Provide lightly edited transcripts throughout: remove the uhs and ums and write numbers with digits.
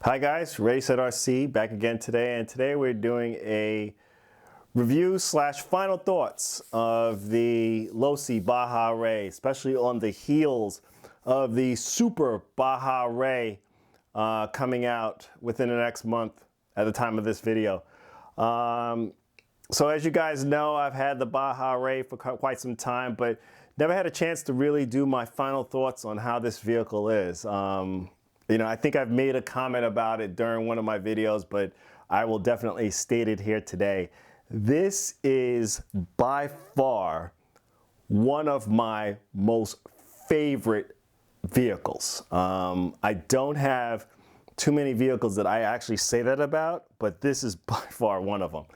Hi guys, Ray said RC back again today, and today we're doing a review slash final thoughts of the Losi Baja Rey, especially on the heels of the Super Baja Rey coming out within the next month at the time of this video. So as you guys know, I've had the Baja Rey for quite some time, but never had a chance to really do my final thoughts on how this vehicle is. You know, I think I've made a comment about it during one of my videos, but I will definitely state it here today. This is by far one of my most favorite vehicles. I don't have too many vehicles that I actually say that about, but this is by far one of them.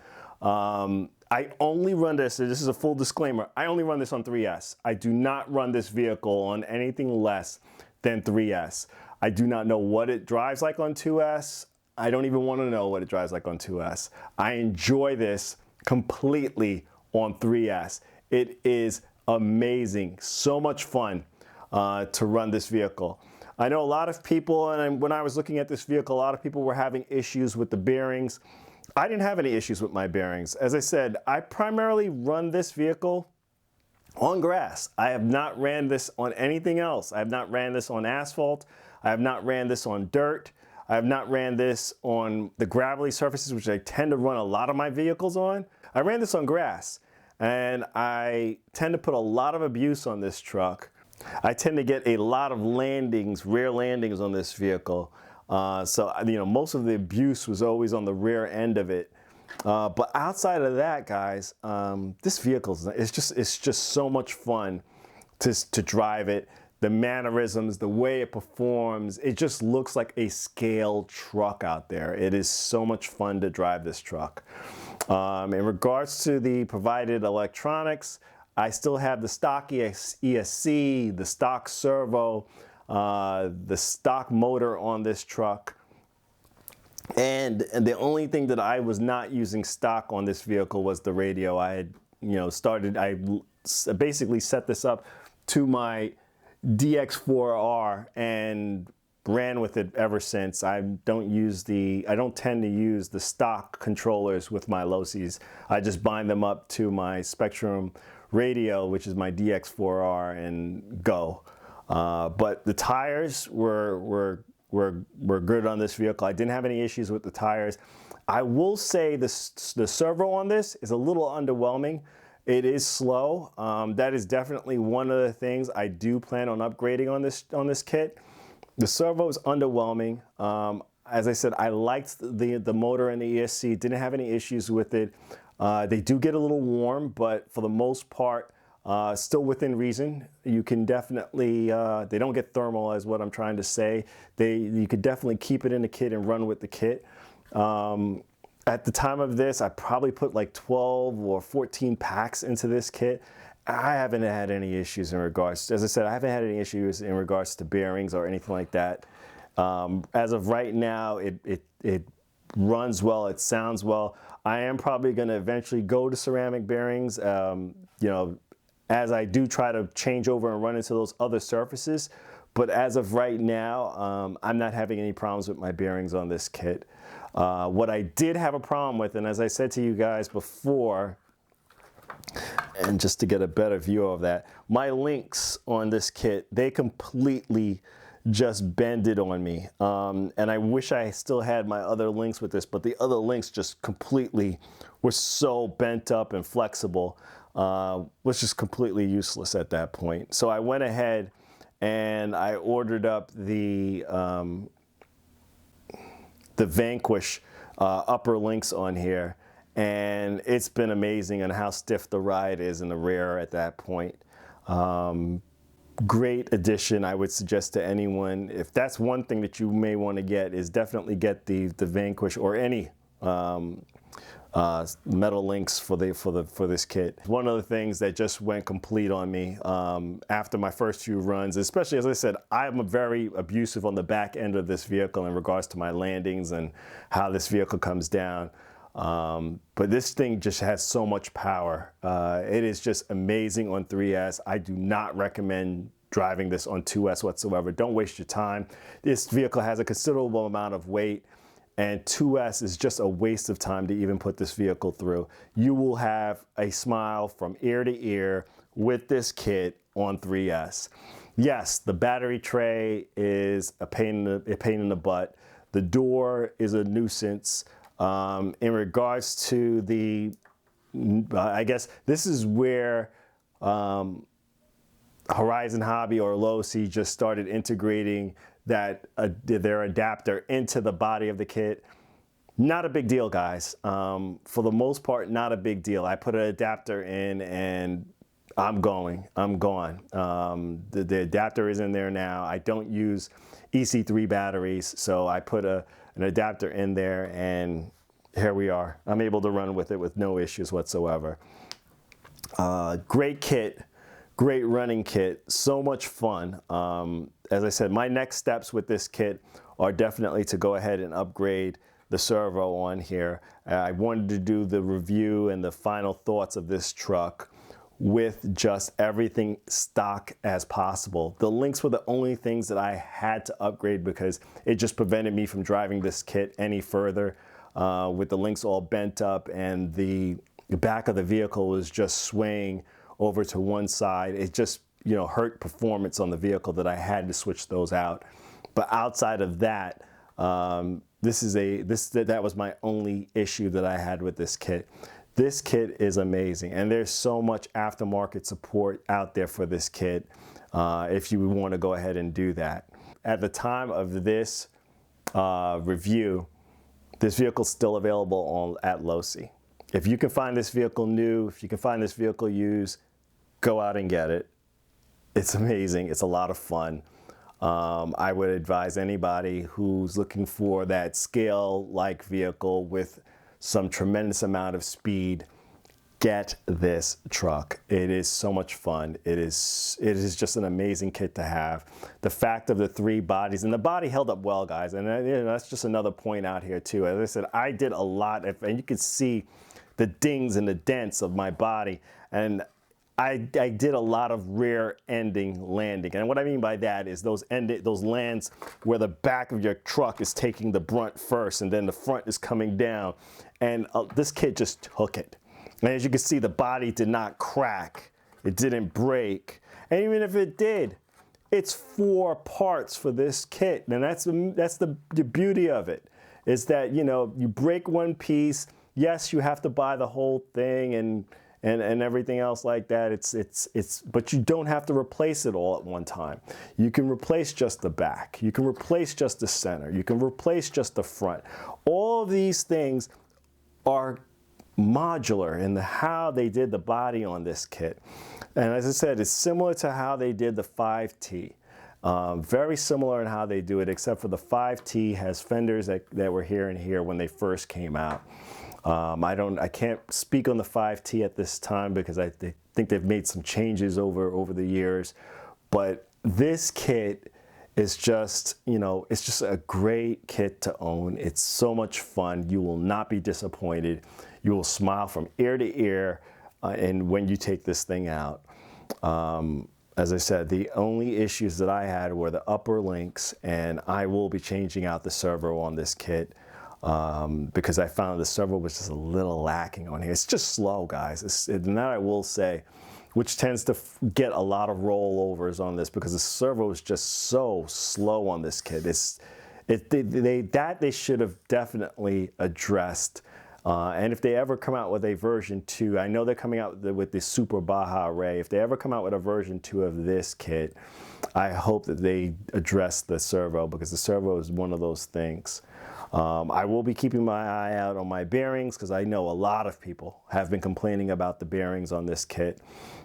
I only run this, so this is a full disclaimer, I only run this on 3S. I do not run this vehicle on anything less than 3S. I do not know what it drives like on 2S. I don't even want to know what it drives like on 2S. I enjoy this completely on 3S. It is amazing, so much fun to run this vehicle. I know a lot of people, and when I was looking at this vehicle, a lot of people were having issues with the bearings. I didn't have any issues with my bearings. As I said, I primarily run this vehicle on grass. I have not ran this on anything else. I have not ran this on asphalt. I have not ran this on dirt. I have not ran this on the gravelly surfaces, which I tend to run a lot of my vehicles on. I ran this on grass, and I tend to put a lot of abuse on this truck. I tend to get a lot of landings, rear landings on this vehicle. So, you know, most of the abuse was always on the rear end of it. But outside of that, guys, this vehicle it's just so much fun to drive it. The mannerisms, the way it performs, it just looks like a scale truck out there. It is so much fun to drive this truck. In regards to the provided electronics, I still have the stock ESC, the stock servo, the stock motor on this truck. And the only thing that I was not using stock on this vehicle was the radio. I had, I basically set this up to my DX4R and ran with it ever since. I don't tend to use the stock controllers with my Losis. I just bind them up to my Spectrum radio, which is my DX4R, and go. But the tires were good on this vehicle. I didn't have any issues with the tires. I will say the servo on this is a little underwhelming. It is slow. That is definitely one of the things I do plan on upgrading on this kit. The servo is underwhelming. As I said, I liked the motor and the ESC. Didn't have any issues with it. They do get a little warm, but for the most part, still within reason. You can definitely, they don't get thermal is what I'm trying to say. You could definitely keep it in the kit and run with the kit. At the time of this, I probably put like 12 or 14 packs into this kit. I haven't had any issues in regards, as I said, I haven't had any issues in regards to bearings or anything like that. As of right now, it runs well, it sounds well. I am probably going to eventually go to ceramic bearings, as I do try to change over and run into those other surfaces. But as of right now, I'm not having any problems with my bearings on this kit. What I did have a problem with, and as I said to you guys before, and just to get a better view of that, my links on this kit, they completely just bended on me. And I wish I still had my other links with this, but the other links just completely were so bent up and flexible, was just completely useless at that point. So I went ahead and I ordered up the Vanquish upper links on here, and it's been amazing on how stiff the ride is in the rear at that point. Great addition, I would suggest to anyone. If that's one thing that you may want to get, is definitely get the Vanquish or any metal links for this kit. One of the things that just went complete on me after my first few runs, especially as I said, I'm very abusive on the back end of this vehicle in regards to my landings and how this vehicle comes down. But this thing just has so much power. It is just amazing on 3S. I do not recommend driving this on 2S whatsoever. Don't waste your time. This vehicle has a considerable amount of weight, and 2S is just a waste of time to even put this vehicle through. You will have a smile from ear to ear with this kit on 3S. Yes, the battery tray is a pain in the butt. The door is a nuisance. In regards to the, I guess this is where Horizon Hobby or Losi just started integrating that their adapter into the body of the kit. Not a big deal, guys. For the most part, not a big deal. I put an adapter in and I'm gone. The adapter is in there now. I don't use EC3 batteries, so I put an adapter in there, and here we are. I'm able to run with it with no issues whatsoever. Great kit, great running kit, so much fun. As I said, my next steps with this kit are definitely to go ahead and upgrade the servo on here. I wanted to do the review and the final thoughts of this truck with just everything stock as possible. The links were the only things that I had to upgrade because it just prevented me from driving this kit any further. With the links all bent up and the back of the vehicle was just swaying over to one side. It just, you know, hurt performance on the vehicle that I had to switch those out. But outside of that, that was my only issue that I had with this kit. This kit is amazing, and there's so much aftermarket support out there for this kit if you want to go ahead and do that. At the time of this review, this vehicle is still available at Losi. If you can find this vehicle new, if you can find this vehicle used, go out and get it. It's amazing. It's a lot of fun. I would advise anybody who's looking for that scale-like vehicle with some tremendous amount of speed, get this truck. It is so much fun. It is just an amazing kit to have. The fact of the 3 bodies, and the body held up well, guys, and that's just another point out here too. As I said, I did a lot, and you can see the dings and the dents of my body, and I did a lot of rear ending landing. And what I mean by that is those lands where the back of your truck is taking the brunt first and then the front is coming down. And this kit just took it. And as you can see, the body did not crack. It didn't break. And even if it did, it's 4 parts for this kit. And that's the beauty of it, is that, you know, you break one piece. Yes, you have to buy the whole thing and everything else like that. But you don't have to replace it all at one time. You can replace just the back. You can replace just the center. You can replace just the front. All of these things are modular in how they did the body on this kit. And as I said, it's similar to how they did the 5T. Very similar in how they do it, except for the 5T has fenders that were here and here when they first came out. I can't speak on the 5T at this time because I think they've made some changes over the years. But this kit is just, you know, it's just a great kit to own. It's so much fun. You will not be disappointed. You will smile from ear to ear and when you take this thing out. As I said, the only issues that I had were the upper links, and I will be changing out the servo on this kit. Because I found the servo was just a little lacking on here. It's just slow, guys. And that I will say, which tends to get a lot of rollovers on this because the servo is just so slow on this kit. They should have definitely addressed. And if they ever come out with a version 2, I know they're coming out with the Super Baja Rey. If they ever come out with a version 2 of this kit, I hope that they address the servo because the servo is one of those things. I will be keeping my eye out on my bearings because I know a lot of people have been complaining about the bearings on this kit,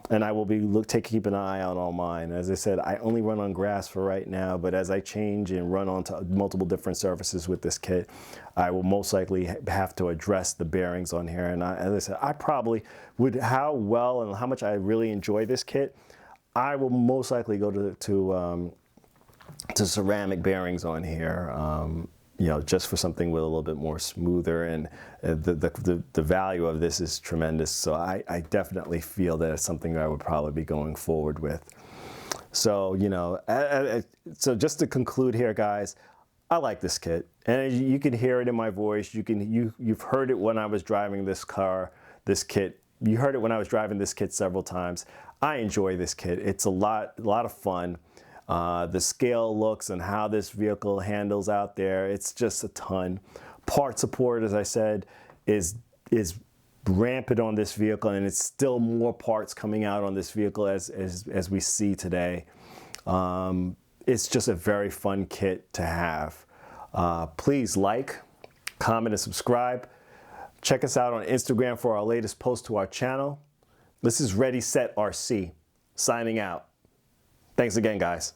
and I will be keeping an eye out on mine. As I said, I only run on grass for right now, but as I change and run onto multiple different surfaces with this kit, I will most likely have to address the bearings on here. And as I said, I probably would, how well and how much I really enjoy this kit, I will most likely go to ceramic bearings on here. You know, just for something with a little bit more smoother, and the value of this is tremendous. So I definitely feel that it's something I would probably be going forward with. So, you know, so just to conclude here, guys, I like this kit, and you can hear it in my voice. You've heard it when I was driving this kit. You heard it when I was driving this kit several times. I enjoy this kit. It's a lot of fun. The scale looks and how this vehicle handles out there, it's just a ton. Part support, as I said, is rampant on this vehicle, and it's still more parts coming out on this vehicle as we see today. It's just a very fun kit to have. Please like, comment, and subscribe. Check us out on Instagram for our latest post to our channel. This is Ready Set RC, signing out. Thanks again, guys.